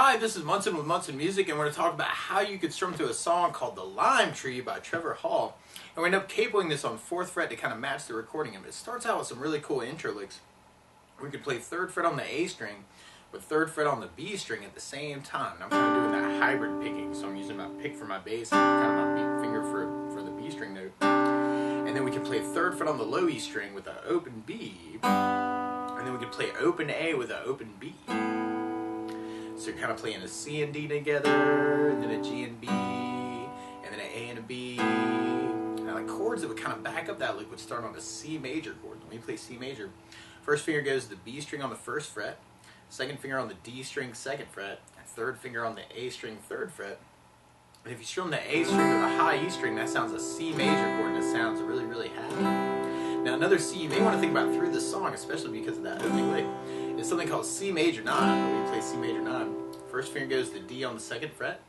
Hi, this is Munson with Munson Music, and we're going to talk about how you could strum to a song called The Lime Tree by Trevor. And we end up cabling this on 4th fret to kind of match the recording of it. It starts out with some really cool intro licks. We could play 3rd fret on the A string with 3rd fret on the B string at the same time. And I'm kind of doing that hybrid picking, so I'm using my pick for my bass and kind of my finger for the B string note. And then we can play 3rd fret on the low E string with an open B. And then we could play open A with an open B. So you're kind of playing a C and D together, and then a G and B, and then an A and a B. And like chords that would kind of back up that lick would start on a C major chord. When you play C major, first finger goes to the B string on the 1st fret, second finger on the D string 2nd fret, and third finger on the A string 3rd fret. And if you strum the A string with a high E string, that sounds a C major chord, and it sounds really, really happy. Now another C you may want to think about through this song, especially because of that opening lick, is something called C major 9, where we play C major 9. First finger goes to D on the 2nd fret,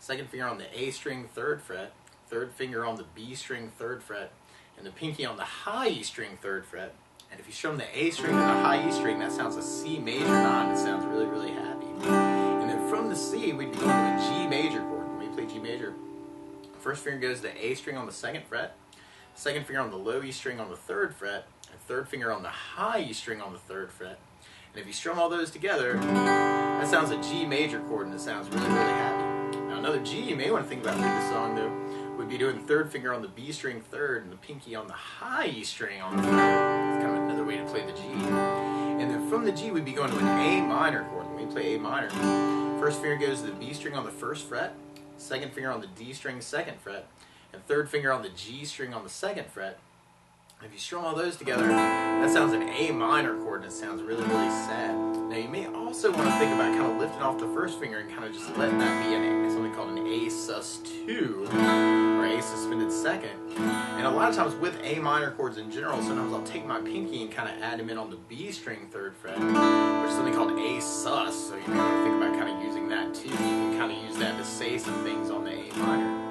second finger on the A string 3rd fret, third finger on the B string 3rd fret, and the pinky on the high E string 3rd fret. And if you strum the A string to the high E string, that sounds a C major 9. It sounds really, really happy. And then from the C, we'd be going to a G major chord. When we play G major, first finger goes to the A string on the 2nd fret, second finger on the low E string on the 3rd fret, and third finger on the high E string on the 3rd fret. And if you strum all those together, that sounds a G major chord, and it sounds really, really happy. Now another G you may want to think about through this song, though, would be doing third finger on the B string 3rd and the pinky on the high E string on the 3rd. It's kind of another way to play the G. And then from the G, we'd be going to an A minor chord. When we play A minor, first finger goes to the B string on the 1st fret, second finger on the D string 2nd fret, and third finger on the G string on the 2nd fret. If you strum all those together, that sounds an A minor chord, and it sounds really, really sad. Now you may also want to think about kind of lifting off the first finger and kind of just letting that be something called an A sus2, or A suspended second. And a lot of times with A minor chords in general, sometimes I'll take my pinky and kind of add them in on the B string 3rd fret, which is something called A sus, so you may want to think about kind of using that too. You can kind of use that to say some things on the A minor.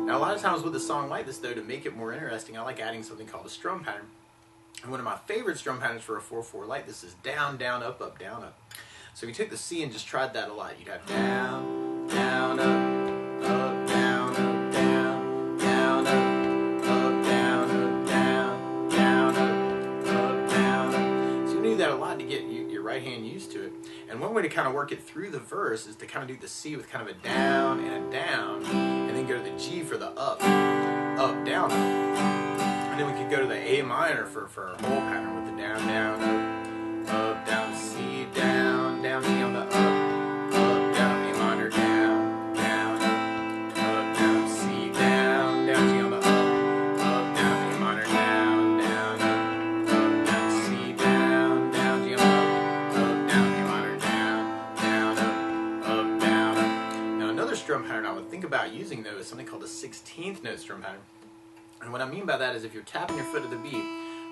Now a lot of times with a song like this, though, to make it more interesting, I like adding something called a strum pattern. And one of my favorite strum patterns for a 4/4 like this is down, down, up, up, down, up. So if you took the C and just tried that a lot, you'd have down, down, up, up, down, up, down, down, up, up, down, up, down, down, up, down, up. So you do that a lot to get your right hand used to it. And one way to kind of work it through the verse is to kind of do the C with kind of a down and a down, and then go to the G for the up, up, down, up. And then we could go to the A minor for our whole pattern with the down, down, up, down, C, down, down, G on the up, down, A minor, down, down, up, down, C, down, down, G on the up, down, A minor, down, down, down, C, down, down, G on the up, down, A minor, down, down, up. Now another strum pattern I would think about using, though, is something called a 16th note strum pattern. And what I mean by that is if you're tapping your foot to the beat,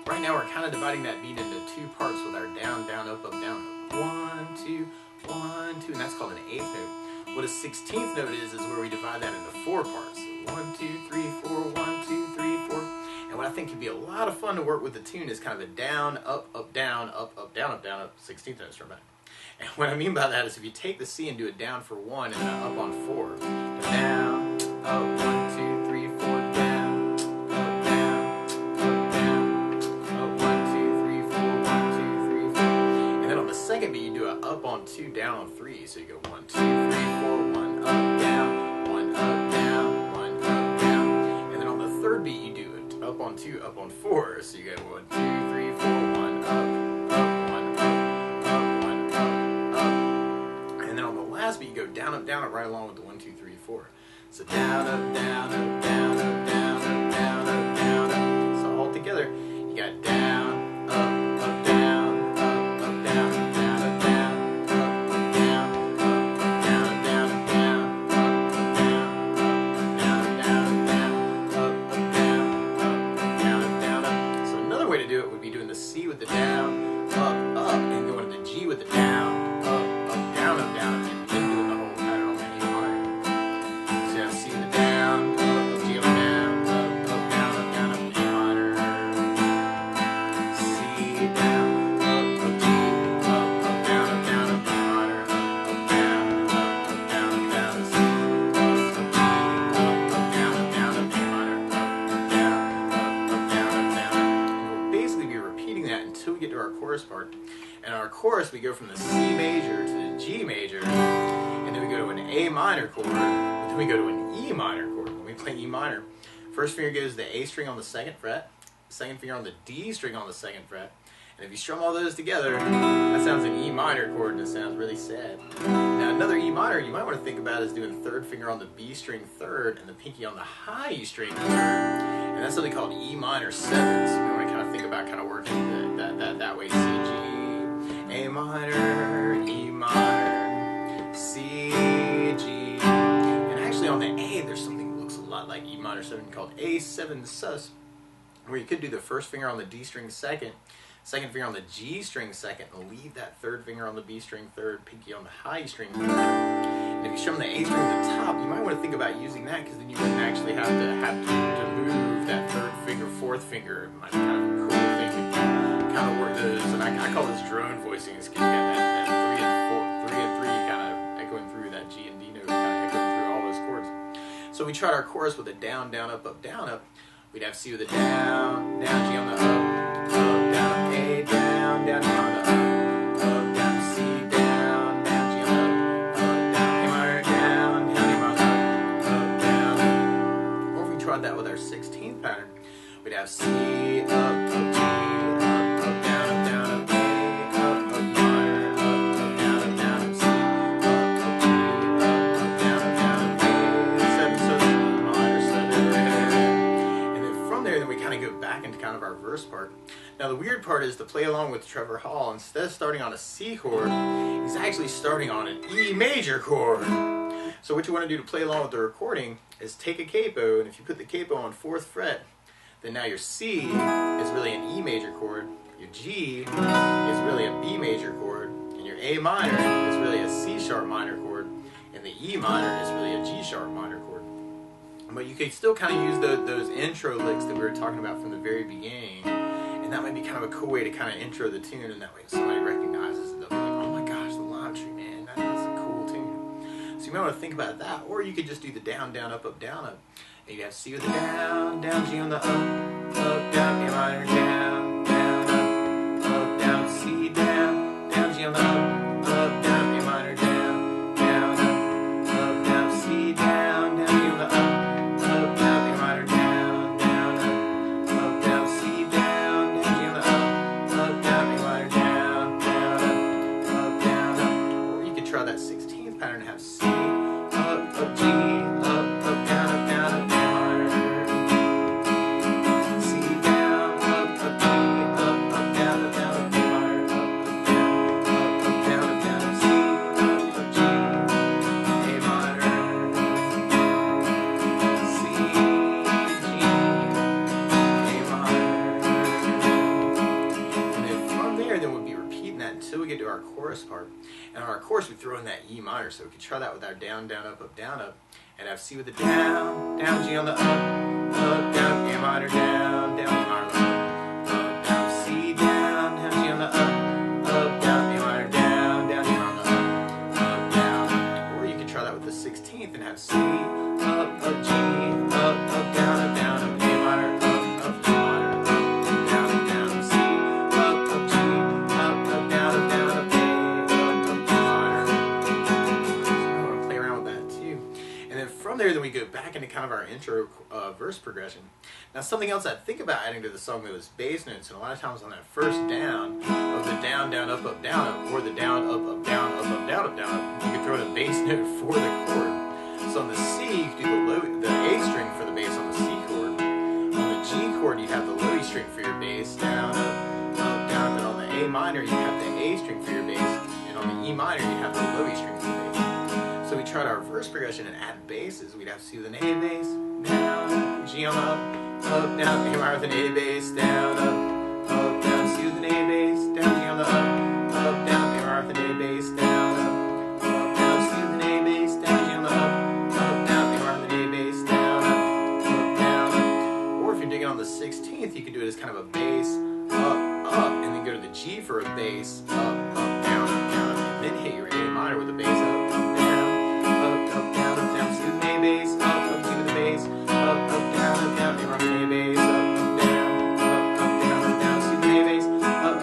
right now we're kind of dividing that beat into 2 parts with our down, down, up, down, up. 1, 2, 1, 2, and that's called an 8th note. What a 16th note is where we divide that into 4 parts. So 1, 2, 3, 4, 1, 2, 3, 4. And what I think could be a lot of fun to work with the tune is kind of a down, up, down, up, down, up, 16th note strum pattern. And what I mean by that is if you take the C and do it down for 1 and then up on 4, down, up, 1, 2, 3, 4, down. Second beat, you do a up on 2, down on 3. So you go 1, 2, 3, 4, 1 up, down, 1 up, down, 1 up, down. And then on the third beat, you do it up on 2, up on 4. So you go 1, 2, 3, 4, 1 up, 1 up, 1 up. And then on the last beat, you go down, up, right along with the 1, 2, 3, 4. So down, up, down, up, down, up, down, up, down, up, down, up. So all together, you got down, up, down. Do it would be doing the C with the down, up, and going to the G with the down, up, down, and then doing the whole pattern on the A minor. So you have C with the down, up, G that until we get to our chorus part. And our chorus, we go from the C major to the G major, and then we go to an A minor chord, but then we go to an E minor chord. When we play E minor, first finger goes to the A string on the 2nd fret, second finger on the D string on the 2nd fret, and if you strum all those together, that sounds an E minor chord, and it sounds really sad. Now another E minor you might want to think about is doing the 3rd finger on the B string 3rd and the pinky on the high E string 3rd, and that's something called E minor 7. So you want to kind of think about kind of working that way. C, G, A minor, E minor, C, G, and actually on the A there's something that looks a lot like E minor 7 called A7 sus, where you could do the 1st finger on the D string 2nd, 2nd finger on the G string 2nd, and leave that 3rd finger on the B string 3rd, pinky on the high string 3rd. And if you strum the A string at the top, you might want to think about using that, because then you wouldn't actually have to move that 3rd finger, 4th finger. It might be kind of a cool thing to kind of work those, and I call this drone voicing. It's because you got that 3 and 3 kind of echoing through that G and D note, kind of echoing through all those chords. So we tried our chorus with a down, down, up, down, up. We'd have C with a down, down, G on the up, down, A, down, down, G on the up, down, C, down, down, G on the down, A minor, down, down, A minor, down. Or if we tried that with our 16th pattern, we'd have C, up, G, up, down, down, up, A, up, minor, up, down, down, up, C, up, G, up, down, down, up, A, 7, so E minor 7. Then we kind of go back into kind of our verse part. Now the weird part is to play along with Trevor Hall, instead of starting on a C chord, he's actually starting on an E major chord. So what you want to do to play along with the recording is take a capo, and if you put the capo on 4th fret, then now your C is really an E major chord, your G is really a B major chord, and your A minor is really a C sharp minor chord, and the E minor is really a G sharp minor chord. But you can still kind of use those intro licks that we were talking about from the very beginning, and that might be kind of a cool way to kind of intro the tune, and that way if somebody recognizes it, they'll be like, oh my gosh, the Lime Tree, man, that's a cool tune. So you might want to think about that, or you could just do the down, down, up, down, up, and you'd have C with the down, down, G on the up, down, A minor, down, down, up, down, C, down, down, G on the up, down, A minor, down, down, down, C, down, down, G on the up, down, A minor, down, down, down, C, down, down, G on the up, down, A minor, down, down, down, or you could try that 16th pattern and have C, up, G, up, down, A minor, C, down, up, G, up, down, A minor, down, C, up, G, A minor, C, G, A minor. And then from there, then we'll be repeating that until we get to our chorus part. And on our chorus, we throw in that E minor, so we could try that with our down, down, up, and have C with the down, down, G on the up, down, A minor, down, down, E minor, down, C, down, down, G on the up, down, A minor, down, down, E minor, down. Or you could try that with the 16th and have C, up, G, up, down, A minor, up, E minor, down, down, C, up, G, up, down, A, up, E minor. So I want to play around with that too. And then from there, then we go back into kind of our intro verse progression. Now something else I think about adding to the song though is bass notes, and a lot of times on that first down of the down, down, up, down, up, or the down, up, down, up, down, up, down, up, you can throw in a bass note for the chord. So on the C, you can do the A string for the bass on the C chord. On the G chord, you have the low E string for your bass, down, up, down. Then on the A minor, you have the A string for your bass, and on the E minor, you have the low E string for the bass. So we tried our verse progression and add basses. We'd have C with an A bass, down, G on the up, down, A minor with an A bass, down, down, C with an A bass, down, G on the up, down, A minor with an A bass, down, down, C with an A bass, down, G on the up, down, A minor with an A bass, down, down. Or if you're digging on the 16th, you could do it as kind of a bass, up, and then go to the G for a bass, up, down, and then hit your A minor with a bass, up, down, C with an A bass, up, G with a bass, up, down, A minor with an A bass, up, down, C with an A bass, up,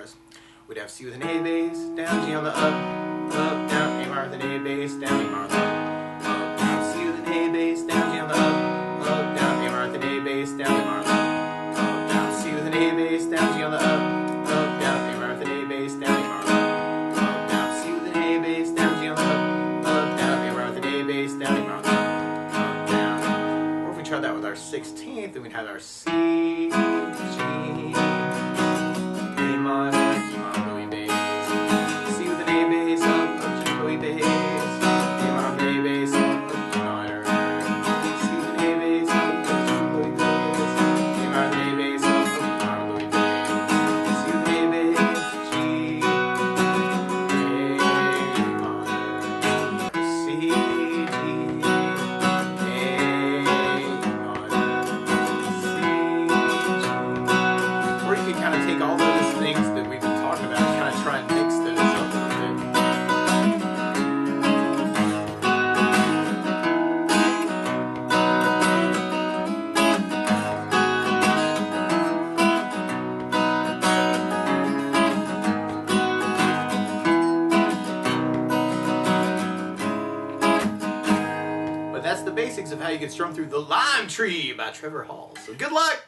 minors. We'd have C with an A bass, down, G on the up, down, A minor with an A bass, down, E minor with an up, down, C with an A bass, down, G on the up, down, A minor with an A bass, down, E minor with an up, down, C with an A bass, down, G on the up, down, A minor with an A bass, down, E minor with an up, down, C with an A bass, down, G on the down, A minor with an A bass, down, E minor with an up, down. Or if we tried that with our 16th, then we'd have our C, G, A minor. Take all those things that we've been talking about and kind of try and mix those up a little bit. But that's the basics of how you can strum through The Lime Tree by Trevor Hall. So good luck!